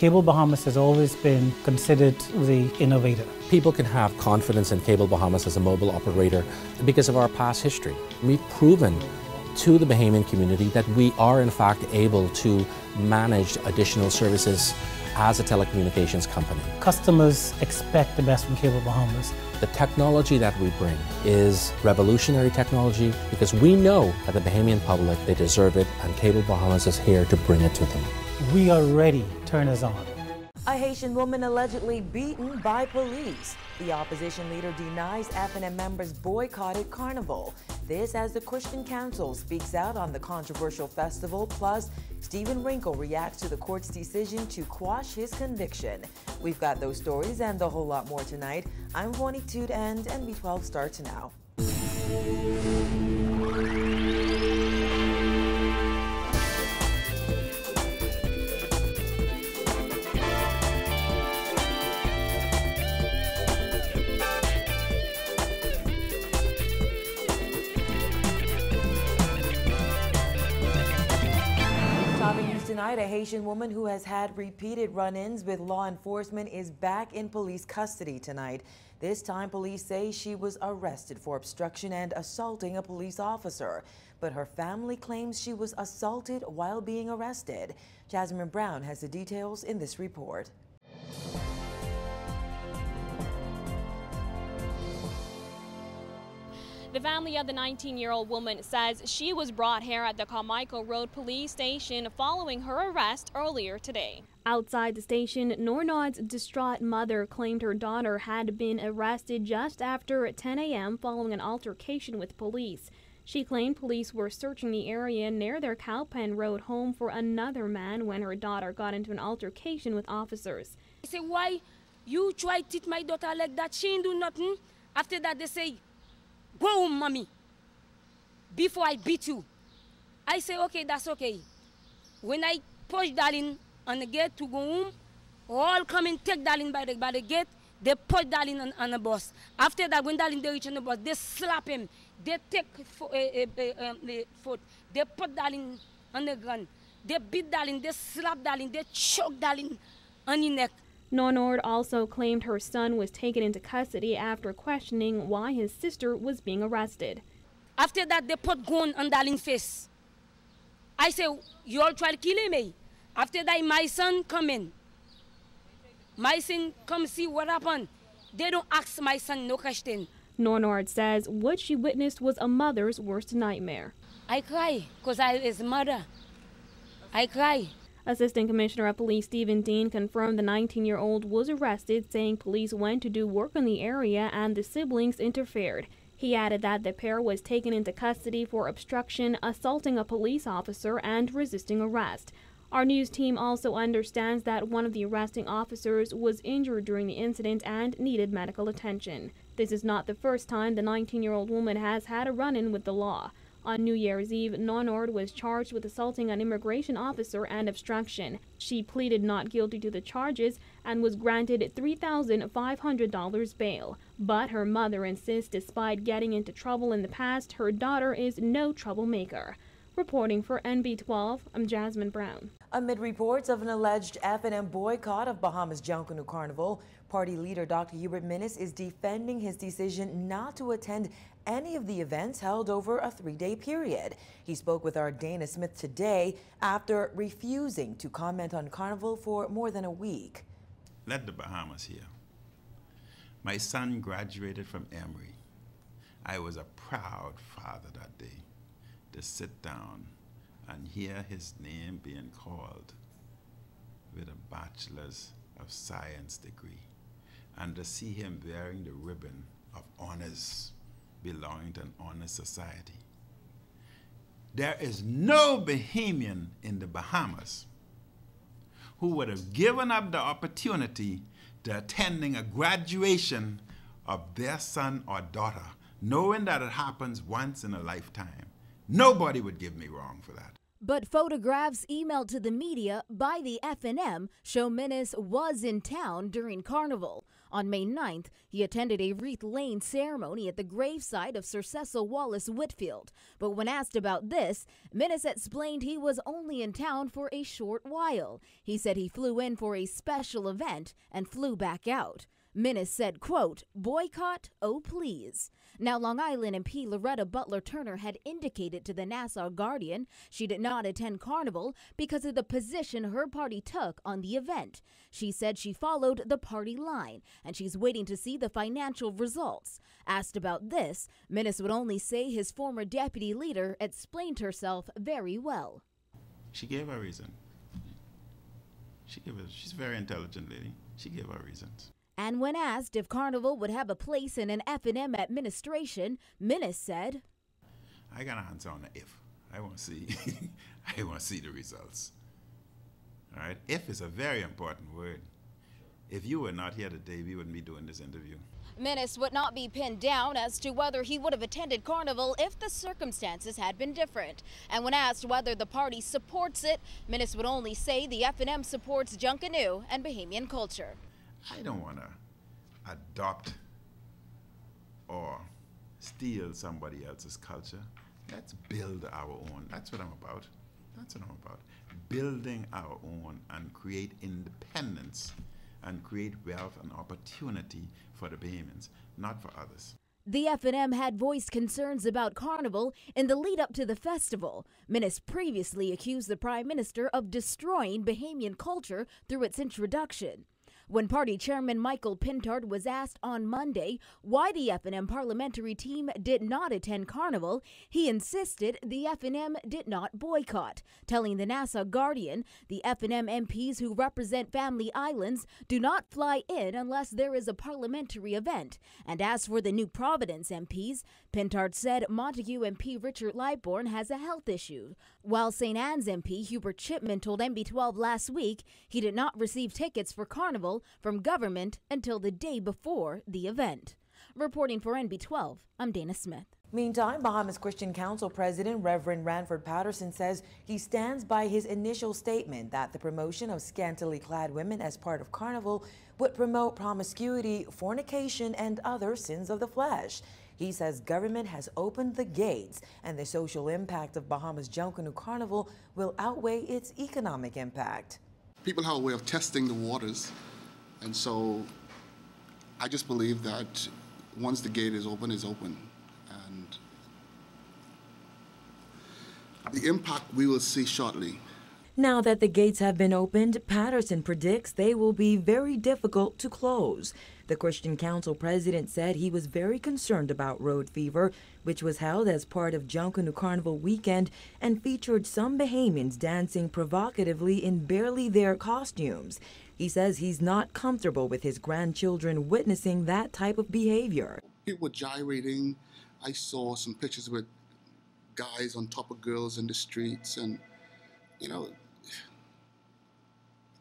Cable Bahamas has always been considered the innovator. People can have confidence in Cable Bahamas as a mobile operator because of our past history. We've proven to the Bahamian community that we are in fact able to manage additional services as a telecommunications company. Customers expect the best from Cable Bahamas. The technology that we bring is revolutionary technology because we know that the Bahamian public, they deserve it, and Cable Bahamas is here to bring it to them. We are ready. Turn us on. A Haitian woman allegedly beaten by police. The opposition leader denies FNM members boycotted Carnival. This as the Christian Council speaks out on the controversial festival, plus Stephen Wrinkle reacts to the court's decision to quash his conviction. We've got those stories and a whole lot more tonight. I'm Juanita Toot and NB12 starts now. Tonight, a Haitian woman who has had repeated run-ins with law enforcement is back in police custody tonight. This time, police say she was arrested for obstruction and assaulting a police officer. But her family claims she was assaulted while being arrested. Jasmine Brown has the details in this report. The family of the 19-year-old woman says she was brought here at the Carmichael Road Police Station following her arrest earlier today. Outside the station, Nornod's distraught mother claimed her daughter had been arrested just after 10 a.m. following an altercation with police. She claimed police were searching the area near their Cowpen Road home for another man when her daughter got into an altercation with officers. I say, why you try to hit my daughter like that? She ain't do nothing. After that, they say, go home, mommy, before I beat you. I say, okay, that's okay. When I push Darlene on the gate to go home, all come and take Darlene by the gate, they push Darlene on the bus. After that, when Darlene they reach on the bus, they slap him. They take the foot. They put Darlene on the ground. They beat Darlene, they slap Darlene, they choke Darlene on the neck. Nornod also claimed her son was taken into custody after questioning why his sister was being arrested. After that, they put gun on Darlene's face. I say, you all try to kill him, After that, my son come in. My son come see what happened. They don't ask my son no question. Nornod says what she witnessed was a mother's worst nightmare. I cry because I was his mother. I cry. Assistant Commissioner of Police Stephen Dean confirmed the 19-year-old was arrested, saying police went to do work in the area and the siblings interfered. He added that the pair was taken into custody for obstruction, assaulting a police officer, and resisting arrest. Our news team also understands that one of the arresting officers was injured during the incident and needed medical attention. This is not the first time the 19-year-old woman has had a run-in with the law. On New Year's Eve, Nornod was charged with assaulting an immigration officer and obstruction. She pleaded not guilty to the charges and was granted $3,500 bail. But her mother insists despite getting into trouble in the past, her daughter is no troublemaker. Reporting for NB12, I'm Jasmine Brown. Amid reports of an alleged FNM boycott of Bahamas Junkanoo Carnival, party leader Dr. Hubert Minnis is defending his decision not to attend any of the events held over a 3-day period. He spoke with our Dana Smith today after refusing to comment on Carnival for more than a week. Let the Bahamas hear. My son graduated from Emory. I was a proud father that day to sit down and hear his name being called with a Bachelor's of Science degree and to see him wearing the ribbon of honors belonging to an honest society. There is no Bahamian in the Bahamas who would have given up the opportunity to attending a graduation of their son or daughter, knowing that it happens once in a lifetime. Nobody would give me wrong for that. But photographs emailed to the media by the FNM show Minnis was in town during Carnival. On May 9th, he attended a wreath-laying ceremony at the gravesite of Sir Cecil Wallace Whitfield. But when asked about this, Minnis explained he was only in town for a short while. He said he flew in for a special event and flew back out. Minnis said, quote, "Boycott, oh please." Now, Long Island MP Loretta Butler Turner had indicated to the Nassau Guardian she did not attend Carnival because of the position her party took on the event. She said she followed the party line and she's waiting to see the financial results. Asked about this, Minnis would only say his former deputy leader explained herself very well. She gave her reason. She's a very intelligent lady. She gave her reasons. And when asked if Carnival would have a place in an FNM administration, Minnis said, I got to answer on the if. I want to see, I want to see the results. All right? If is a very important word. If you were not here today, we wouldn't be doing this interview. Minnis would not be pinned down as to whether he would have attended Carnival if the circumstances had been different. And when asked whether the party supports it, Minnis would only say the FNM supports Junkanoo and Bahamian culture. I don't want to adopt or steal somebody else's culture. Let's build our own. That's what I'm about. That's what I'm about. Building our own and create independence and create wealth and opportunity for the Bahamians, not for others. The FNM had voiced concerns about Carnival in the lead up to the festival. Minnis previously accused the Prime Minister of destroying Bahamian culture through its introduction. When party chairman Michael Pintard was asked on Monday why the FNM parliamentary team did not attend Carnival, he insisted the FNM did not boycott, telling the Nassau Guardian the FNM MPs who represent Family Islands do not fly in unless there is a parliamentary event. And as for the New Providence MPs, Pintard said Montague MP Richard Lightbourne has a health issue, while St. Anne's MP Hubert Chipman told MB12 last week he did not receive tickets for Carnival from government until the day before the event. Reporting for NB12, I'm Dana Smith. Meantime, Bahamas Christian Council President Reverend Ranford Patterson says he stands by his initial statement that the promotion of scantily clad women as part of Carnival would promote promiscuity, fornication, and other sins of the flesh. He says government has opened the gates and the social impact of Bahamas Junkanoo Carnival will outweigh its economic impact. People have a way of testing the waters. And so I just believe that once the gate is open, it's open. And the impact we will see shortly. Now that the gates have been opened, Patterson predicts they will be very difficult to close. The Christian Council president said he was very concerned about road fever, which was held as part of Junkanoo Carnival weekend and featured some Bahamians dancing provocatively in barely their costumes. He says he's not comfortable with his grandchildren witnessing that type of behavior. People were gyrating. I saw some pictures with guys on top of girls in the streets and, you know,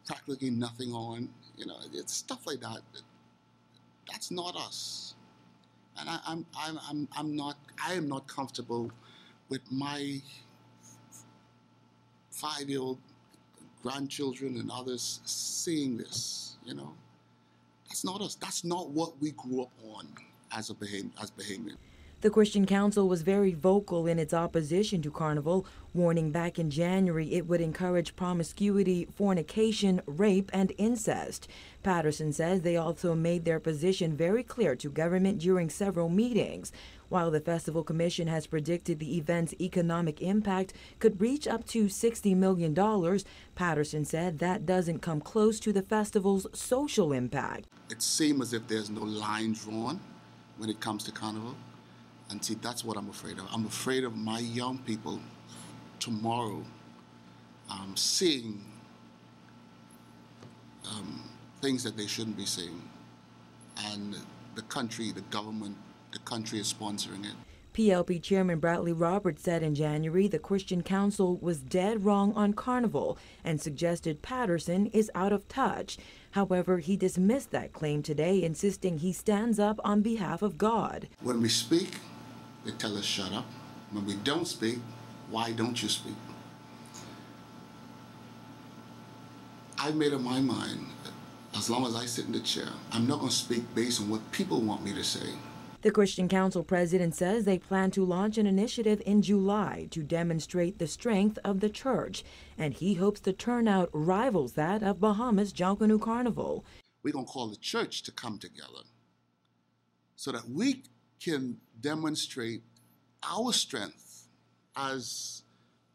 practically nothing on. You know, it's stuff like that. That's not us. And I am not comfortable with my 5-year-old grandchildren and others seeing this, you know. That's not us. That's not what we grew up on as Bahamian. The Christian Council was very vocal in its opposition to Carnival, warning back in January it would encourage promiscuity, fornication, rape, and incest. Patterson says they also made their position very clear to government during several meetings. While the Festival Commission has predicted the event's economic impact could reach up to $60 million, Patterson said that doesn't come close to the festival's social impact. It seems as if there's no line drawn when it comes to Carnival. And see, that's what I'm afraid of. I'm afraid of my young people tomorrow seeing things that they shouldn't be seeing. And the country, the government, the country is sponsoring it. PLP Chairman Bradley Roberts said in January the Christian Council was dead wrong on Carnival and suggested Patterson is out of touch. However, he dismissed that claim today, insisting he stands up on behalf of God. When we speak, they tell us shut up. When we don't speak, why don't you speak? I've made up my mind, as long as I sit in the chair, I'm not going to speak based on what people want me to say. The Christian Council president says they plan to launch an initiative in July to demonstrate the strength of the church, and he hopes the turnout rivals that of Bahamas' Junkanoo Carnival. We're going to call the church to come together so that we can demonstrate our strength as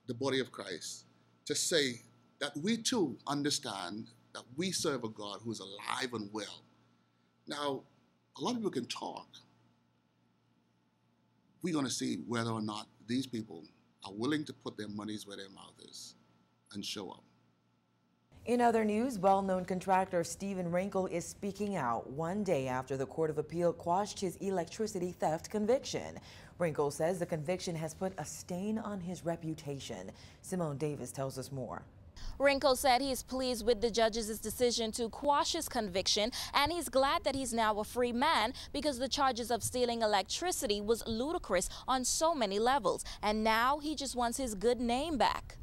the body of Christ, to say that we too understand that we serve a God who is alive and well. Now, a lot of people can talk. We're going to see whether or not these people are willing to put their monies where their mouth is and show up. In other news, well-known contractor Stephen Wrinkle is speaking out one day after the Court of Appeal quashed his electricity theft conviction. Wrinkle says the conviction has put a stain on his reputation. Simone Davis tells us more. Wrinkle said he is pleased with the judge's decision to quash his conviction, and he's glad that he's now a free man because the charges of stealing electricity was ludicrous on so many levels, and now he just wants his good name back.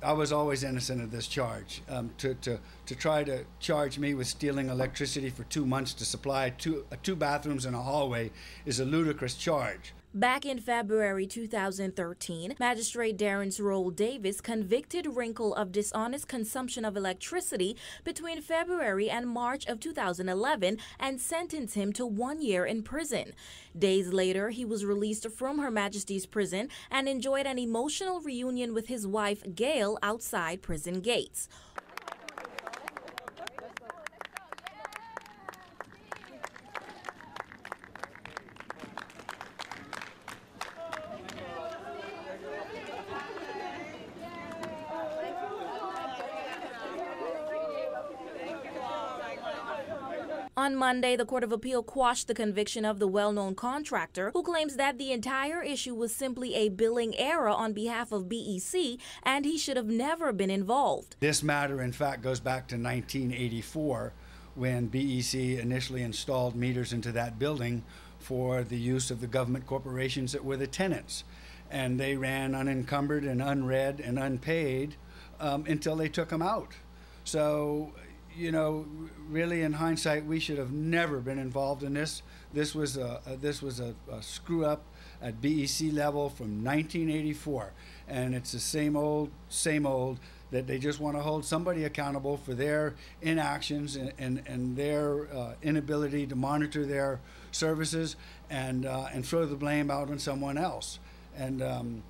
I was always innocent of this charge. To try to charge me with stealing electricity for 2 months to supply two bathrooms and a hallway is a ludicrous charge. Back in February 2013, Magistrate Darren Roll Davis convicted Wrinkle of dishonest consumption of electricity between February and March of 2011 and sentenced him to 1 year in prison. Days later, he was released from Her Majesty's prison and enjoyed an emotional reunion with his wife, Gail, outside prison gates. On Monday, the Court of Appeal quashed the conviction of the well-known contractor, who claims that the entire issue was simply a billing error on behalf of BEC and he should have never been involved. This matter, in fact, goes back to 1984, when BEC initially installed meters into that building for the use of the government corporations that were the tenants. And they ran unencumbered and unread and unpaid until they took them out. So, you know, really in hindsight, we should have never been involved in this. This was a screw up at BEC level from 1984, and it's the same old, that they just want to hold somebody accountable for their inactions and their inability to monitor their services and throw the blame out on someone else. And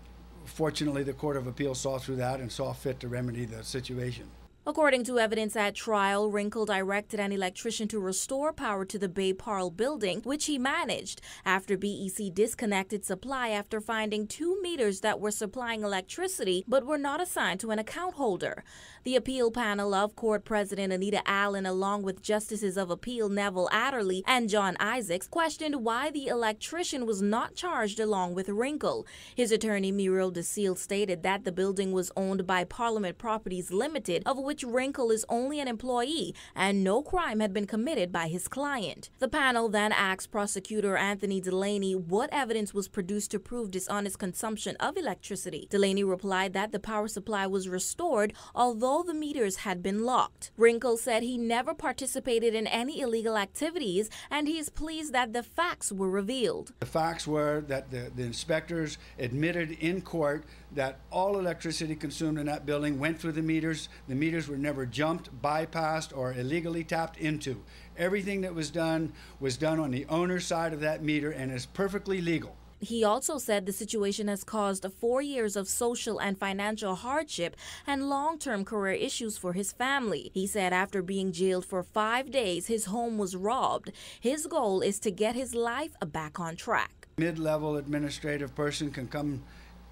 fortunately, the Court of Appeal saw through that and saw fit to remedy the situation. According to evidence at trial, Wrinkle directed an electrician to restore power to the Bay Parle building, which he managed, after BEC disconnected supply after finding 2 meters that were supplying electricity but were not assigned to an account holder. The appeal panel of Court President Anita Allen, along with Justices of Appeal Neville Adderley and John Isaacs, questioned why the electrician was not charged along with Wrinkle. His attorney Muriel DeSille stated that the building was owned by Parliament Properties Limited, of which Wrinkle is only an employee, and no crime had been committed by his client. The panel then asked prosecutor Anthony Delaney what evidence was produced to prove dishonest consumption of electricity. Delaney replied that the power supply was restored, although the meters had been locked. Wrinkle said he never participated in any illegal activities, and he is pleased that the facts were revealed. The facts were that the inspectors admitted in court that all electricity consumed in that building went through the meters. The meters were never jumped, bypassed, or illegally tapped into. Everything that was done on the owner's side of that meter and is perfectly legal. He also said the situation has caused 4 years of social and financial hardship and long-term career issues for his family. He said after being jailed for 5 days, his home was robbed. His goal is to get his life back on track. Mid-level administrative person can come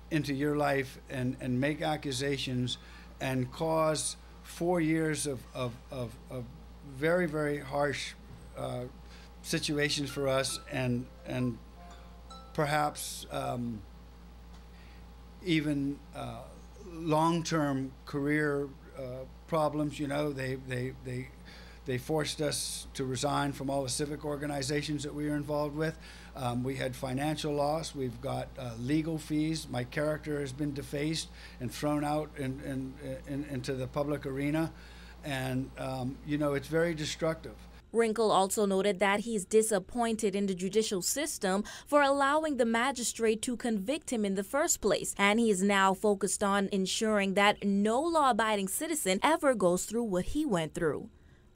into your life and make accusations and cause 4 years of very, very harsh situations for us and perhaps even long-term career problems. You know, they forced us to resign from all the civic organizations that we were involved with. We had financial loss. We've got legal fees. My character has been defaced and thrown out into the public arena. And, you know, it's very destructive. Wrinkle also noted that he's disappointed in the judicial system for allowing the magistrate to convict him in the first place, and he is now focused on ensuring that no law-abiding citizen ever goes through what he went through.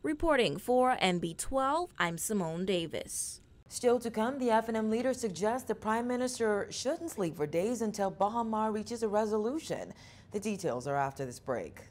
Reporting for NB12, I'm Simone Davis. Still to come, the FNM leader suggests the Prime Minister shouldn't sleep for days until Baha Mar reaches a resolution. The details are after this break.